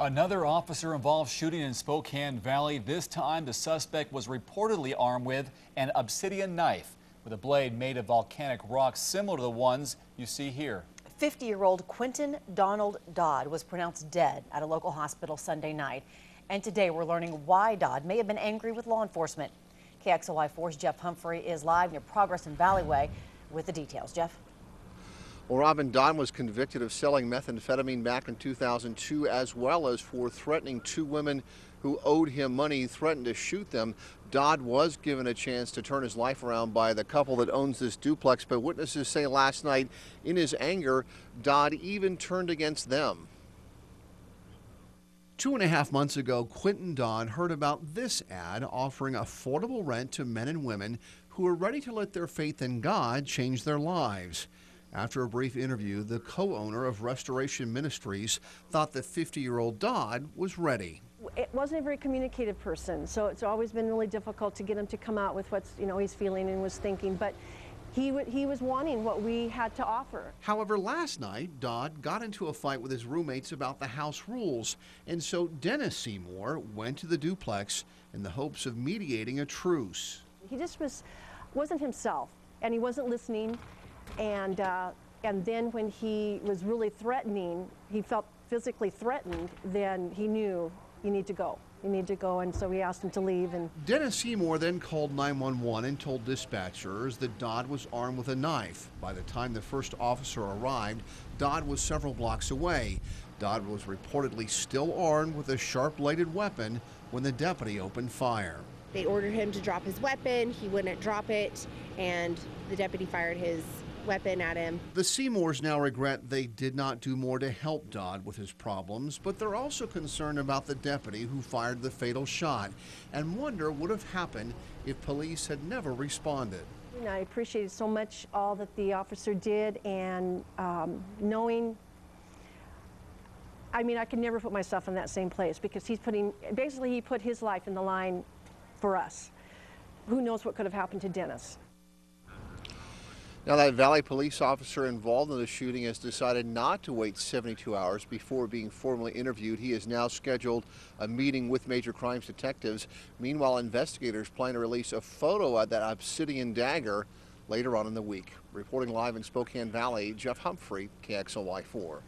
Another officer-involved shooting in Spokane Valley. This time, the suspect was reportedly armed with an obsidian knife with a blade made of volcanic rock similar to the ones you see here. 50-year-old Quentin Dodd was pronounced dead at a local hospital Sunday night. And today we're learning why Dodd may have been angry with law enforcement. KXLY4's Jeff Humphrey is live near Progress and Valleyway with the details. Jeff? Well, Robin, Dodd was convicted of selling methamphetamine back in 2002, as well as for threatening two women who owed him money, threatened to shoot them. Dodd was given a chance to turn his life around by the couple that owns this duplex, but witnesses say last night, in his anger, Dodd even turned against them. 2.5 months ago, Quentin Dodd heard about this ad offering affordable rent to men and women who are ready to let their faith in God change their lives. After a brief interview, the co-owner of Restoration Ministries thought the 50-year-old Dodd was ready. It wasn't a very communicative person, so it's always been really difficult to get him to come out with what's he's feeling and was thinking. But he was wanting what we had to offer. However, last night, Dodd got into a fight with his roommates about the house rules, and so Dennis Seymour went to the duplex in the hopes of mediating a truce. He just wasn't himself, and he wasn't listening. And then when he was really threatening, he felt physically threatened, then he knew, you need to go. You need to go, and so we asked him to leave. And Dennis Seymour then called 911 and told dispatchers that Dodd was armed with a knife. By the time the first officer arrived, Dodd was several blocks away. Dodd was reportedly still armed with a sharp-bladed weapon when the deputy opened fire. They ordered him to drop his weapon. He wouldn't drop it, and the deputy fired his weapon at him. The Seymours now regret they did not do more to help Dodd with his problems, but they're also concerned about the deputy who fired the fatal shot and wonder what would have happened if police had never responded. And I appreciated so much all that the officer did, and knowing, I could never put myself in that same place, because he put his life in the line for us. Who knows what could have happened to Dennis? Now, that Valley police officer involved in the shooting has decided not to wait 72 hours before being formally interviewed. He has now scheduled a meeting with major crimes detectives. Meanwhile, investigators plan to release a photo of that obsidian dagger later on in the week. Reporting live in Spokane Valley, Jeff Humphrey, KXLY4.